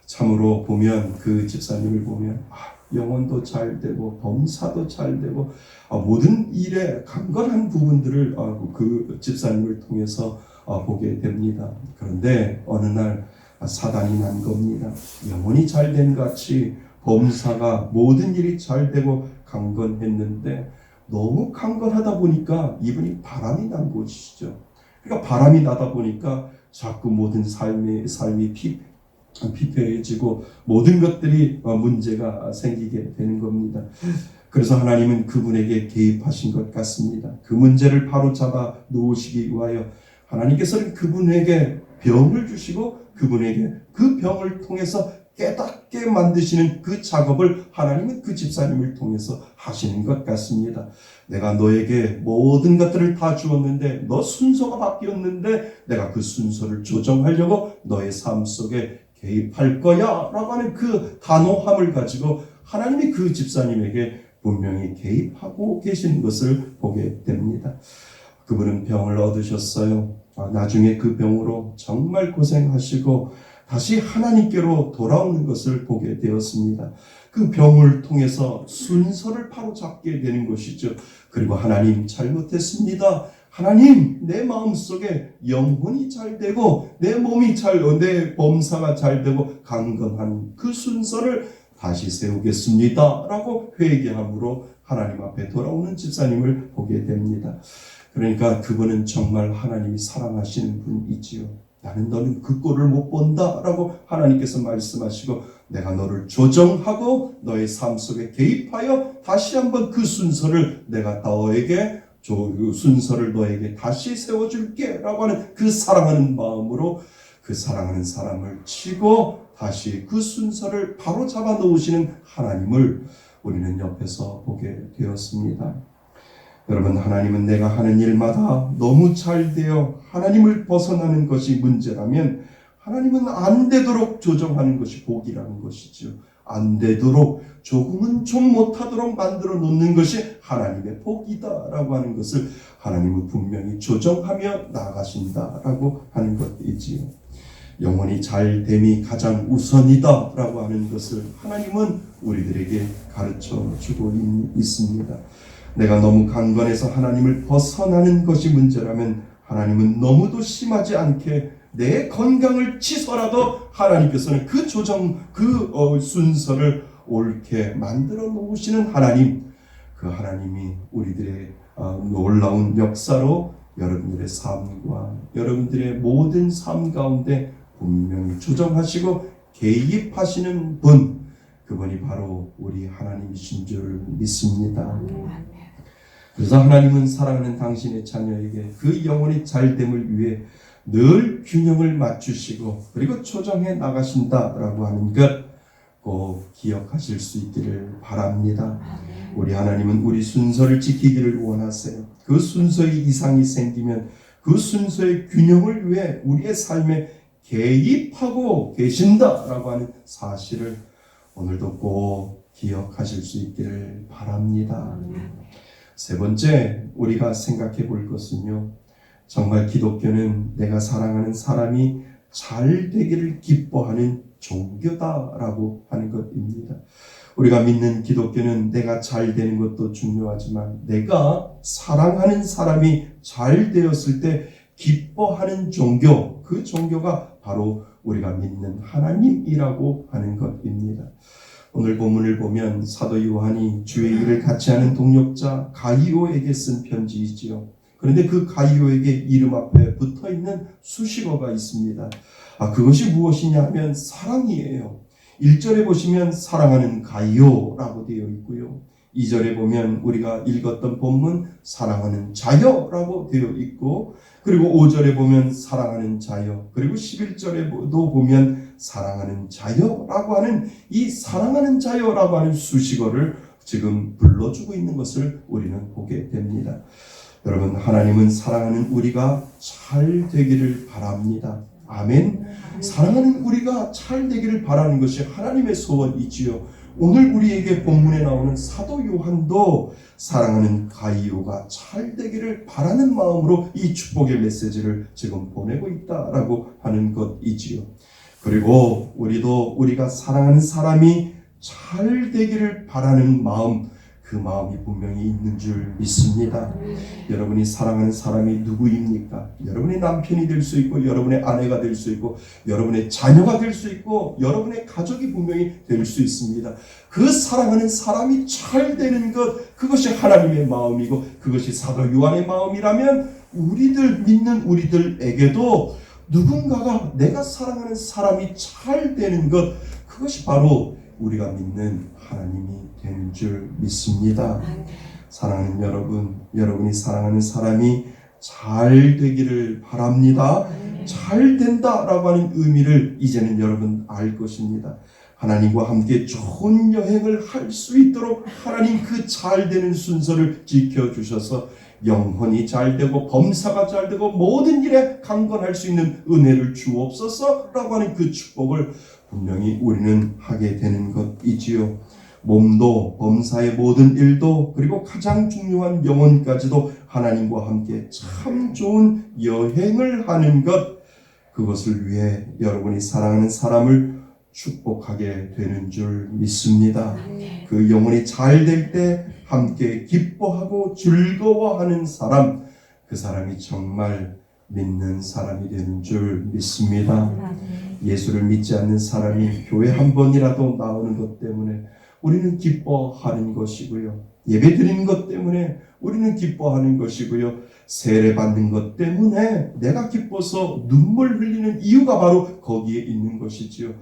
참으로 보면 그 집사님을 보면 영혼도 잘 되고 범사도 잘 되고 모든 일에 강건한 부분들을 그 집사님을 통해서 보게 됩니다. 그런데 어느 날 사단이 난 겁니다. 영혼이 잘 된 같이 범사가 모든 일이 잘 되고 강건했는데 너무 강건하다 보니까 이분이 바람이 난 것이죠. 그러니까 바람이 나다 보니까 자꾸 모든 삶이 피폐해지고 모든 것들이 문제가 생기게 되는 겁니다. 그래서 하나님은 그분에게 개입하신 것 같습니다. 그 문제를 바로 잡아 놓으시기 위하여 하나님께서는 그분에게 병을 주시고 그분에게 그 병을 통해서 깨닫게 만드시는 그 작업을 하나님은 그 집사님을 통해서 하시는 것 같습니다. 내가 너에게 모든 것들을 다 주었는데 너 순서가 바뀌었는데 내가 그 순서를 조정하려고 너의 삶 속에 개입할 거야 라고 하는 그 단호함을 가지고 하나님이 그 집사님에게 분명히 개입하고 계신 것을 보게 됩니다. 그분은 병을 얻으셨어요. 나중에 그 병으로 정말 고생하시고 다시 하나님께로 돌아오는 것을 보게 되었습니다. 그 병을 통해서 순서를 바로 잡게 되는 것이죠. 그리고 하나님 잘못했습니다. 하나님 내 마음속에 영혼이 잘 되고 내 몸이 내 범사가 잘 되고 강건한 그 순서를 다시 세우겠습니다 라고 회개함으로 하나님 앞에 돌아오는 집사님을 보게 됩니다. 그러니까 그분은 정말 하나님이 사랑하시는 분이지요. 너는 그 꼴을 못 본다 라고 하나님께서 말씀하시고 내가 너를 조정하고 너의 삶 속에 개입하여 다시 한번 그 순서를 내가 너에게 그 순서를 너에게 다시 세워줄게 라고 하는 그 사랑하는 마음으로 그 사랑하는 사람을 치고 다시 그 순서를 바로 잡아 놓으시는 하나님을 우리는 옆에서 보게 되었습니다. 여러분, 하나님은 내가 하는 일마다 너무 잘 되어 하나님을 벗어나는 것이 문제라면 하나님은 안 되도록 조정하는 것이 복이라는 것이죠. 안 되도록 조금은 좀 못하도록 만들어 놓는 것이 하나님의 복이다라고 하는 것을 하나님은 분명히 조정하며 나아가신다라고 하는 것이지요. 영혼이 잘됨이 가장 우선이다라고 하는 것을 하나님은 우리들에게 가르쳐 주고 있습니다. 내가 너무 강건해서 하나님을 벗어나는 것이 문제라면 하나님은 너무도 심하지 않게 내 건강을 치서라도 하나님께서는 그 조정, 순서를 옳게 만들어 놓으시는 하나님, 그 하나님이 우리들의 놀라운 역사로 여러분들의 삶과 여러분들의 모든 삶 가운데 분명히 조정하시고 개입하시는 분, 그분이 바로 우리 하나님이신 줄 믿습니다. 그래서 하나님은 사랑하는 당신의 자녀에게 그 영혼의 잘됨을 위해 늘 균형을 맞추시고 그리고 조정해 나가신다라고 하는 것 꼭 기억하실 수 있기를 바랍니다. 우리 하나님은 우리 순서를 지키기를 원하세요. 그 순서의 이상이 생기면 그 순서의 균형을 위해 우리의 삶에 개입하고 계신다라고 하는 사실을 오늘도 꼭 기억하실 수 있기를 바랍니다. 세 번째, 우리가 생각해 볼 것은요, 정말 기독교는 내가 사랑하는 사람이 잘 되기를 기뻐하는 종교다라고 하는 것입니다. 우리가 믿는 기독교는 내가 잘 되는 것도 중요하지만 내가 사랑하는 사람이 잘 되었을 때 기뻐하는 종교, 그 종교가 바로 우리가 믿는 하나님이라고 하는 것입니다. 오늘 본문을 보면 사도 요한이 주의 일을 같이 하는 동역자 가이오에게 쓴 편지이지요. 그런데 그 가이오에게 이름 앞에 붙어있는 수식어가 있습니다. 그것이 무엇이냐 하면 사랑이에요. 1절에 보시면 사랑하는 가이오라고 되어 있고요. 2절에 보면 우리가 읽었던 본문 사랑하는 자여라고 되어 있고, 그리고 5절에 보면 사랑하는 자여, 그리고 11절에도 보면 사랑하는 자여라고 하는 이 사랑하는 자여라고 하는 수식어를 지금 불러주고 있는 것을 우리는 보게 됩니다. 여러분, 하나님은 사랑하는 우리가 잘 되기를 바랍니다. 아멘. 사랑하는 우리가 잘 되기를 바라는 것이 하나님의 소원이지요. 오늘 우리에게 본문에 나오는 사도 요한도 사랑하는 가이오가 잘 되기를 바라는 마음으로 이 축복의 메시지를 지금 보내고 있다라고 하는 것이지요. 그리고 우리도 우리가 사랑하는 사람이 잘 되기를 바라는 마음, 그 마음이 분명히 있는 줄 믿습니다. 여러분이 사랑하는 사람이 누구입니까? 여러분의 남편이 될 수 있고, 여러분의 아내가 될 수 있고, 여러분의 자녀가 될 수 있고, 여러분의 가족이 분명히 될 수 있습니다. 그 사랑하는 사람이 잘 되는 것, 그것이 하나님의 마음이고 그것이 사도 요한의 마음이라면 우리들 믿는 우리들에게도 누군가가 내가 사랑하는 사람이 잘 되는 것, 그것이 바로 우리가 믿는 하나님이 되는 줄 믿습니다. 사랑하는 여러분, 여러분이 사랑하는 사람이 잘 되기를 바랍니다. 잘 된다라고 하는 의미를 이제는 여러분 알 것입니다. 하나님과 함께 좋은 여행을 할 수 있도록 하나님 그 잘 되는 순서를 지켜주셔서 영혼이 잘 되고 범사가 잘 되고 모든 일에 강건할 수 있는 은혜를 주옵소서라고 하는 그 축복을 분명히 우리는 하게 되는 것이지요. 몸도 범사의 모든 일도 그리고 가장 중요한 영혼까지도 하나님과 함께 참 좋은 여행을 하는 것, 그것을 위해 여러분이 사랑하는 사람을 축복하게 되는 줄 믿습니다. 그 영혼이 잘 될 때 함께 기뻐하고 즐거워하는 사람, 그 사람이 정말 믿는 사람이 되는 줄 믿습니다. 예수를 믿지 않는 사람이 교회 한 번이라도 나오는 것 때문에 우리는 기뻐하는 것이고요. 예배 드리는 것 때문에 우리는 기뻐하는 것이고요. 세례 받는 것 때문에 내가 기뻐서 눈물 흘리는 이유가 바로 거기에 있는 것이지요.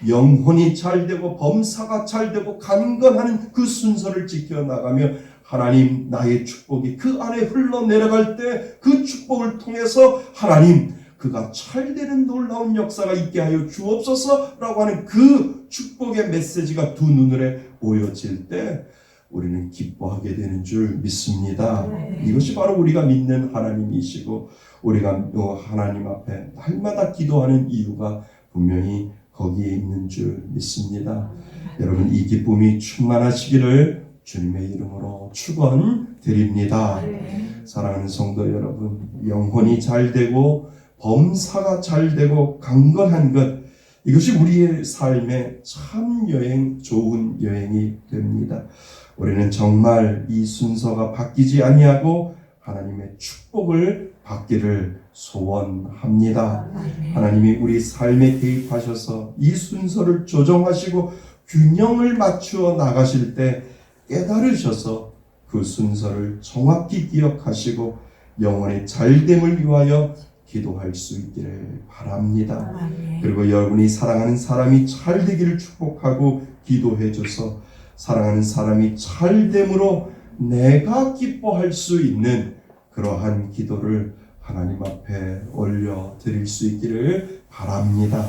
영혼이 잘 되고 범사가 잘 되고 강건하는 그 순서를 지켜나가며 하나님 나의 축복이 그 안에 흘러내려갈 때 그 축복을 통해서 하나님 그가 잘 되는 놀라운 역사가 있게 하여 주옵소서라고 하는 그 축복의 메시지가 두 눈에 보여질 때 우리는 기뻐하게 되는 줄 믿습니다. 이것이 바로 우리가 믿는 하나님이시고 우리가 하나님 앞에 날마다 기도하는 이유가 분명히 거기에 있는 줄 믿습니다. 여러분, 이 기쁨이 충만하시기를 주님의 이름으로 축원드립니다. 사랑하는 성도 여러분, 영혼이 잘 되고 범사가 잘 되고 강건한 것, 이것이 우리의 삶의 참 여행, 좋은 여행이 됩니다. 우리는 정말 이 순서가 바뀌지 아니하고 하나님의 축복을 받기를 소원합니다. 하나님이 우리 삶에 개입하셔서 이 순서를 조정하시고 균형을 맞추어 나가실 때 깨달으셔서 그 순서를 정확히 기억하시고 영혼의 잘됨을 위하여 기도할 수 있기를 바랍니다. 그리고 여러분이 사랑하는 사람이 잘되기를 축복하고 기도해줘서 사랑하는 사람이 잘됨으로 내가 기뻐할 수 있는 그러한 기도를 하나님 앞에 올려드릴 수 있기를 바랍니다.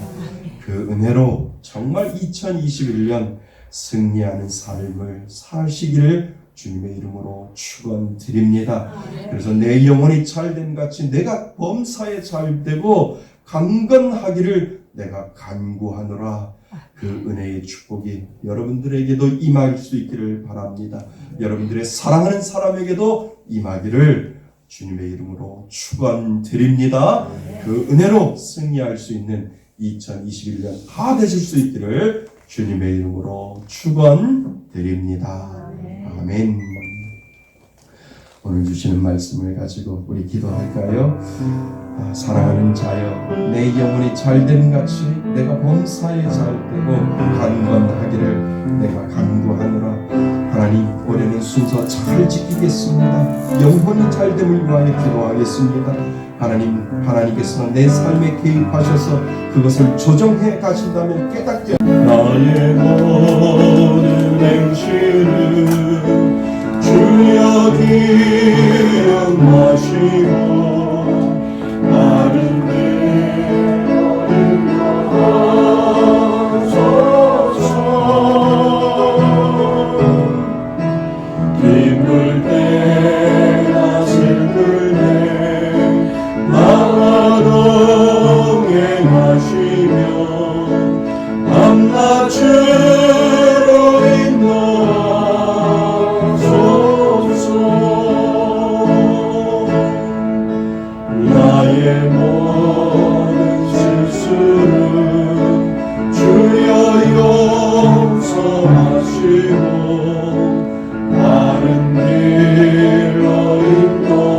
그 은혜로 정말 2021년 승리하는 삶을 사시기를 주님의 이름으로 축원드립니다. 그래서 내 영혼이 잘됨 같이 내가 범사에 잘되고 강건하기를 내가 간구하노라. 그 은혜의 축복이 여러분들에게도 임할 수 있기를 바랍니다. 여러분들의 사랑하는 사람에게도 임하기를 주님의 이름으로 축원드립니다. 그 은혜로 승리할 수 있는 2021년 다 되실 수 있기를 주님의 이름으로 축원드립니다. 아멘. 오늘 주시는 말씀을 가지고 우리 기도할까요? 사랑하는 자여, 내 영혼이 잘됨 같이 내가 범사에 잘되고 강건하기를 내가 간구하노라. 하나님, 올해는 순서 잘 지키겠습니다. 영혼이 잘됨을 위하여 기도하겠습니다. 하나님께서 내 삶에 개입하셔서 그것을 조정해 가신다면 깨닫게 나의 모든 행실을 주여 기억하시고 나를 내어 인도하소서. 기쁠 때나 슬플 때 나와 동행하시며 밤낮으로 인도하소서. 나의 모든 실수를 주여 용서하시고 바른 길로 인도하소서.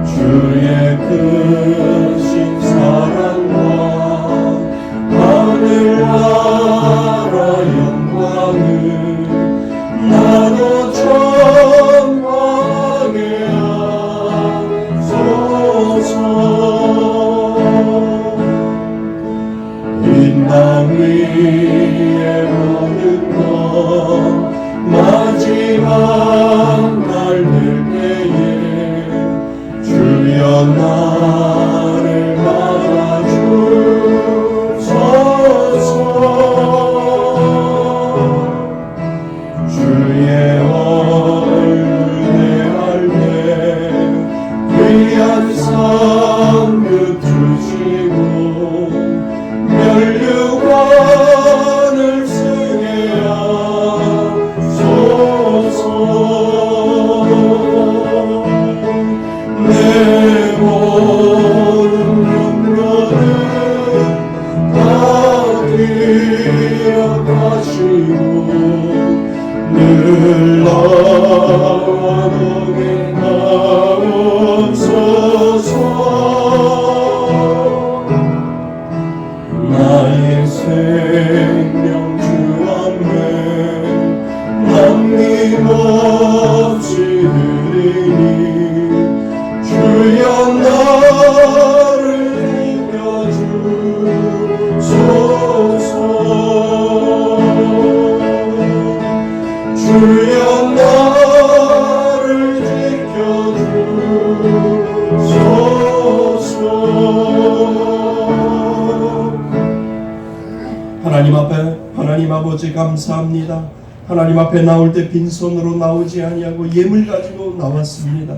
주의 크신 사랑과 하늘나라 영광을 나도 전하게 하소서. 이 땅 위에 모든 것 마지막 날 될 때에 주여 나를 받아주소서. 주의 얼굴 대할 때 귀한 상급 주시고 면류관을 쓰게 하소서. 내 모든 염려를 다 기억하시고 늘 나와 동행하옵소서. 나의 생명 주 앞에 남김없이 드리니 주여 나를 이겨주소서. 주여 나를 지켜주소서. 하나님 앞에 하나님 아버지 감사합니다. 하나님 앞에 나올 때 빈손으로 나오지 아니하고 예물 가지고 나왔습니다.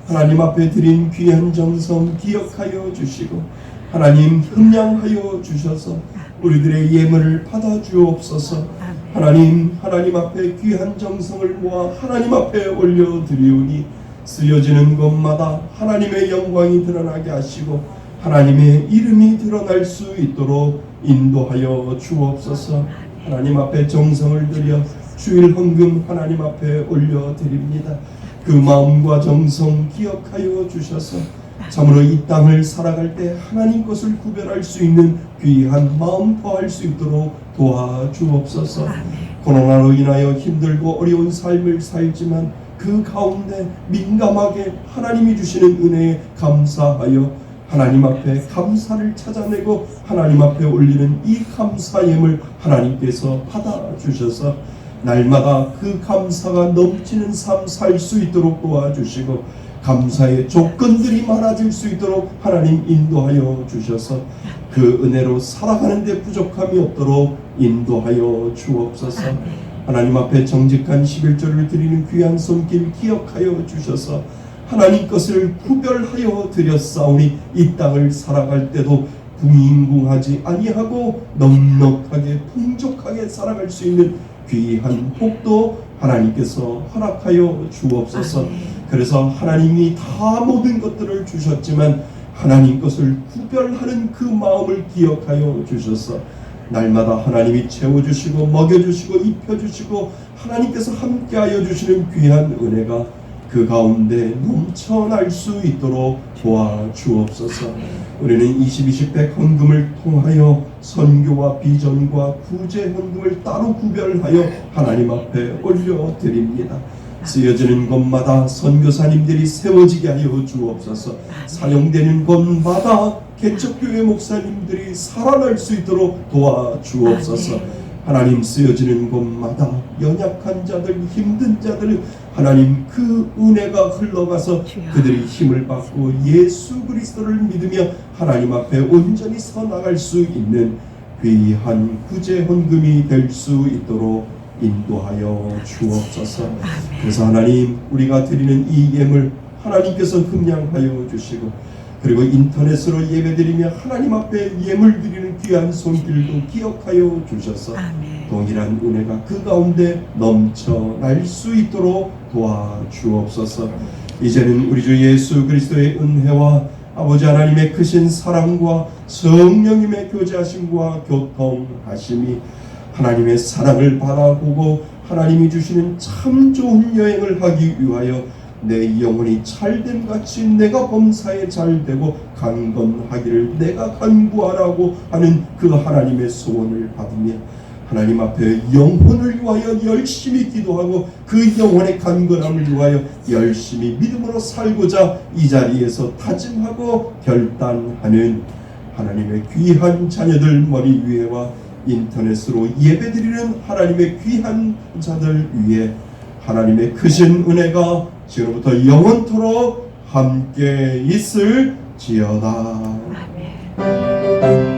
하나님 앞에 드린 귀한 정성 기억하여 주시고 하나님 흠량하여 주셔서 우리들의 예물을 받아 주옵소서. 하나님 앞에 귀한 정성을 모아 하나님 앞에 올려드리오니 쓰여지는 곳마다 하나님의 영광이 드러나게 하시고 하나님의 이름이 드러날 수 있도록 인도하여 주옵소서. 하나님 앞에 정성을 들여 주일 헌금 하나님 앞에 올려드립니다. 그 마음과 정성 기억하여 주셔서 참으로 이 땅을 살아갈 때 하나님 것을 구별할 수 있는 귀한 마음 더할 수 있도록 도와주옵소서. 코로나로 인하여 힘들고 어려운 삶을 살지만 그 가운데 민감하게 하나님이 주시는 은혜에 감사하여 하나님 앞에 감사를 찾아내고 하나님 앞에 올리는 이 감사 예물 하나님께서 받아주셔서 날마다 그 감사가 넘치는 삶 살 수 있도록 도와주시고 감사의 조건들이 많아질 수 있도록 하나님 인도하여 주셔서 그 은혜로 살아가는 데 부족함이 없도록 인도하여 주옵소서. 하나님 앞에 정직한 11조를 드리는 귀한 손길 기억하여 주셔서 하나님 것을 구별하여 드렸사오니 이 땅을 살아갈 때도 궁인궁하지 아니하고 넉넉하게 풍족하게 살아갈 수 있는 귀한 복도 하나님께서 허락하여 주옵소서. 그래서 하나님이 다 모든 것들을 주셨지만 하나님 것을 구별하는 그 마음을 기억하여 주셔서 날마다 하나님이 채워주시고 먹여주시고 입혀주시고 하나님께서 함께하여 주시는 귀한 은혜가 그 가운데 넘쳐날 수 있도록 도와주옵소서. 우리는 22십100 헌금을 통하여 선교와 비전과 구제 헌금을 따로 구별하여 하나님 앞에 올려드립니다. 쓰여지는 곳마다 선교사님들이 세워지게 하여 주옵소서. 사용되는 곳마다 개척교회 목사님들이 살아날 수 있도록 도와주옵소서. 하나님 쓰여지는 곳마다 연약한 자들, 힘든 자들 하나님 그 은혜가 흘러가서 그들이 힘을 받고 예수 그리스도를 믿으며 하나님 앞에 온전히 서 나갈 수 있는 귀한 구제 헌금이 될 수 있도록 인도하여 주옵소서. 그래서 하나님 우리가 드리는 이 예물 하나님께서 흠양하여 주시고 그리고 인터넷으로 예배드리며 하나님 앞에 예물 드리는 귀한 손길도 기억하여 주셔서 동일한 은혜가 그 가운데 넘쳐날 수 있도록 도와주옵소서. 이제는 우리 주 예수 그리스도의 은혜와 아버지 하나님의 크신 사랑과 성령님의 교제하심과 교통하심이 하나님의 사랑을 바라보고 하나님이 주시는 참 좋은 여행을 하기 위하여 내 영혼이 잘됨 같이 내가 범사에 잘되고 강건하기를 내가 간구하라고 하는 그 하나님의 소원을 받으며 하나님 앞에 영혼을 위하여 열심히 기도하고 그 영혼의 간건함을 위하여 열심히 믿음으로 살고자 이 자리에서 다짐하고 결단하는 하나님의 귀한 자녀들 머리 위에와 인터넷으로 예배드리는 하나님의 귀한 자들 위에 하나님의 크신 은혜가 지금부터 영원토록 함께 있을지어다. 아멘.